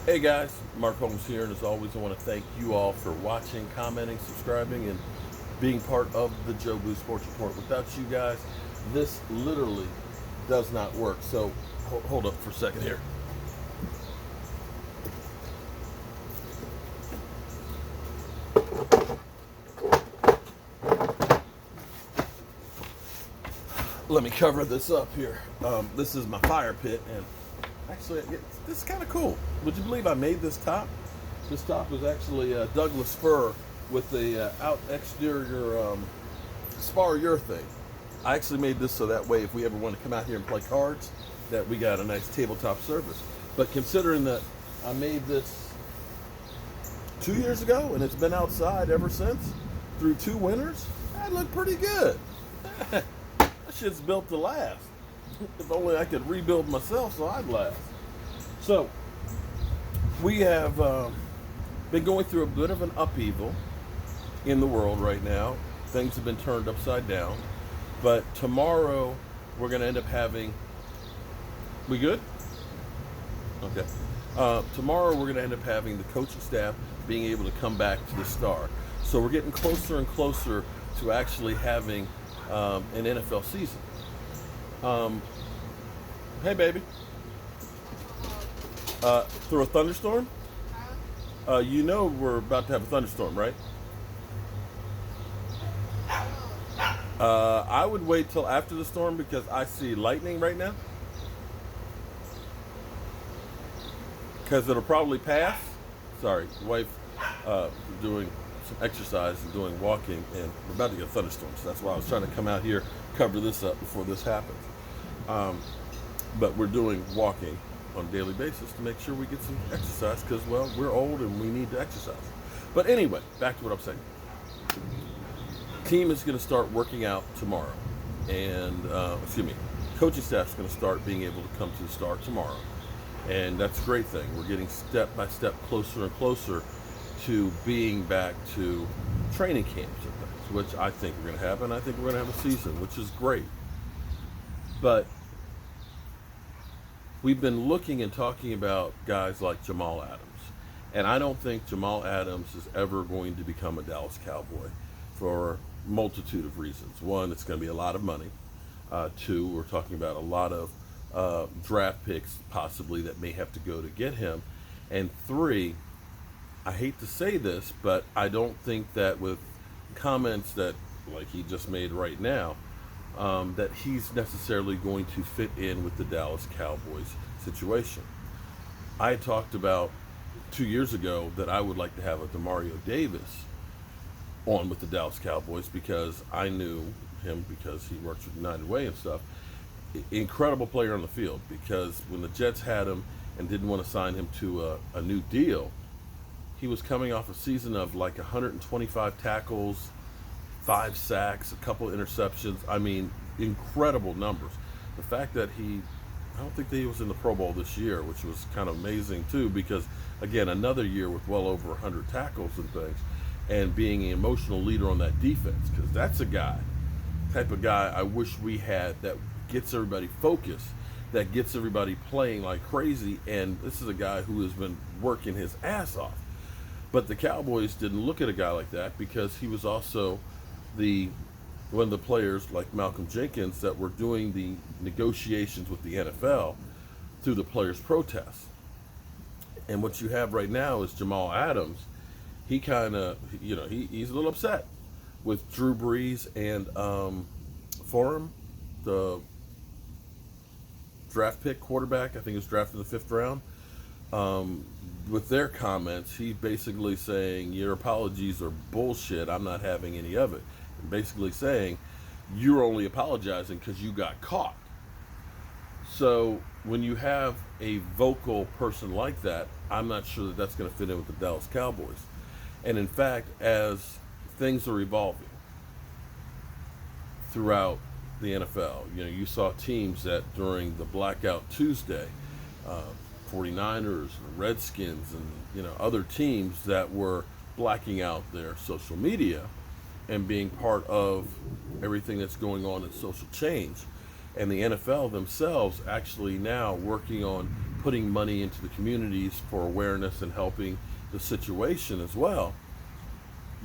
Hey guys, Mark Holmes here, and as always, I want to thank you all for watching, commenting, subscribing, and being part of the Joe Blue Sports Report. Without you guys, this literally does not work. So hold up for a second here. Let me cover this up here. This is my fire pit, and actually, this is kind of cool. Would you believe I made this top? This top is actually Douglas fir with the out exterior spar urethane. I actually made this so that way if we ever want to come out here and play cards, that we got a nice tabletop surface. But considering that I made this 2 years ago and it's been outside ever since, through 2 winters, that looked pretty good. That shit's built to last. If only I could rebuild myself so I'd last. So, we have been going through a bit of an upheaval in the world right now. Things have been turned upside down. But tomorrow, we're going to end up having... We good? Okay. Tomorrow, we're going to end up having the coaching staff being able to come back to the Star. So, we're getting closer and closer to actually having an NFL season. Hey, baby. Through a thunderstorm? You know we're about to have a thunderstorm, right? I would wait till after the storm because I see lightning right now. Because it'll probably pass. Sorry, wife doing some exercise and doing walking, and we're about to get a thunderstorm, so that's why I was trying to come out here, cover this up before this happens. But we're doing walking on a daily basis to make sure we get some exercise because, well, we're old and we need to exercise. But anyway, back to what I'm saying. Team is going to start working out tomorrow, and coaching staff is going to start being able to come to the Star tomorrow, and that's a great thing. We're getting step by step closer and closer to being back to training camps and things, which I think we're going to have, and I think we're going to have a season, which is great. But we've been looking and talking about guys like Jamal Adams, and I don't think Jamal Adams is ever going to become a Dallas Cowboy for a multitude of reasons. One, it's going to be a lot of money. Two, we're talking about a lot of draft picks possibly that may have to go to get him. And three, I hate to say this, but I don't think that with comments that like he just made right now, that he's necessarily going to fit in with the Dallas Cowboys situation. I talked about 2 years ago that I would like to have a Demario Davis on with the Dallas Cowboys because I knew him because he works with United Way and stuff. Incredible player on the field, because when the Jets had him and didn't want to sign him to a new deal, he was coming off a season of like 125 tackles, 5 sacks, a couple interceptions. I mean, incredible numbers. The fact that I don't think that he was in the Pro Bowl this year, which was kind of amazing too, because again, another year with well over 100 tackles and things, and being an emotional leader on that defense, because that's a type of guy I wish we had that gets everybody focused, that gets everybody playing like crazy, and this is a guy who has been working his ass off. But the Cowboys didn't look at a guy like that because he was also one of the players like Malcolm Jenkins that were doing the negotiations with the NFL through the players' protests. And what you have right now is Jamal Adams. He kind of, he's a little upset with Drew Brees and Forum, the draft pick quarterback. I think he was drafted in the 5th round. With their comments, he's basically saying, your apologies are bullshit. I'm not having any of it. And basically saying, you're only apologizing because you got caught. So when you have a vocal person like that, I'm not sure that that's going to fit in with the Dallas Cowboys. And in fact, as things are evolving throughout the NFL, you saw teams that during the Blackout Tuesday, 49ers, Redskins, and other teams that were blacking out their social media and being part of everything that's going on in social change. And the NFL themselves actually now working on putting money into the communities for awareness and helping the situation as well.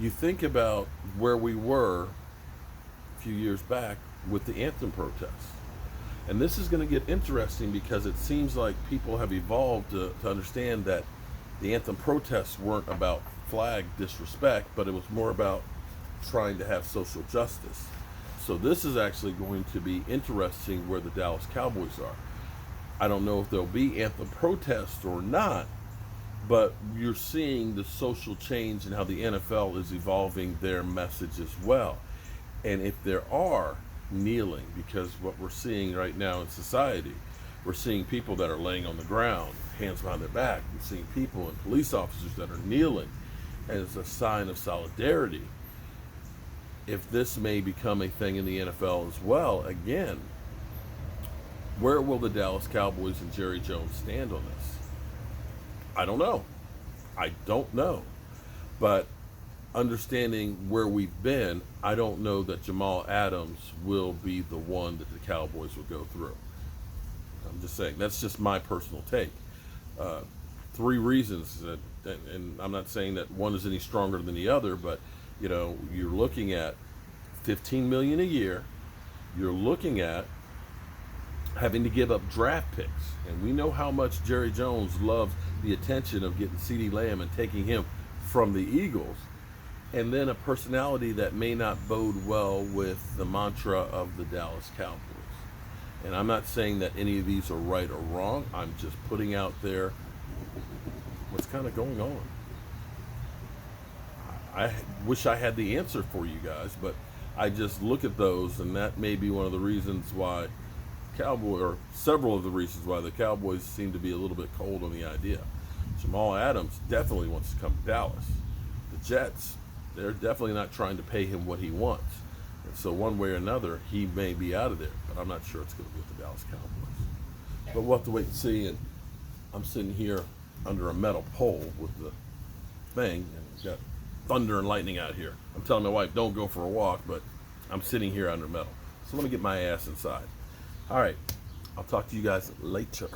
You think about where we were a few years back with the anthem protests. And this is going to get interesting because it seems like people have evolved to understand that the anthem protests weren't about flag disrespect, but it was more about trying to have social justice. So this is actually going to be interesting where the Dallas Cowboys are. I don't know if there'll be anthem protests or not, but you're seeing the social change and how the NFL is evolving their message as well. And if there are kneeling, because what we're seeing right now in society, we're seeing people that are laying on the ground, hands behind their back. We're seeing people and police officers that are kneeling as a sign of solidarity. If this may become a thing in the NFL as well, again, where will the Dallas Cowboys and Jerry Jones stand on this? I don't know. I don't know. But understanding where we've been, I don't know that Jamal Adams will be the one that the Cowboys will go through. I'm just saying, that's just my personal take. Three reasons that, and I'm not saying that one is any stronger than the other, but you're looking at $15 million a year. You're looking at having to give up draft picks, and we know how much Jerry Jones loves the attention of getting CeeDee Lamb and taking him from the Eagles, and then a personality that may not bode well with the mantra of the Dallas Cowboys. And I'm not saying that any of these are right or wrong. I'm just putting out there what's kind of going on. I wish I had the answer for you guys, but I just look at those, and that may be one of the reasons why or several of the reasons why the Cowboys seem to be a little bit cold on the idea. Jamal Adams definitely wants to come to Dallas. The Jets, they're definitely not trying to pay him what he wants. And so one way or another, he may be out of there, but I'm not sure it's going to be with the Dallas Cowboys. But we'll have to wait and see. And I'm sitting here under a metal pole with the thing, and it's got thunder and lightning out here. I'm telling my wife, don't go for a walk, but I'm sitting here under metal. So let me get my ass inside. All right, I'll talk to you guys later.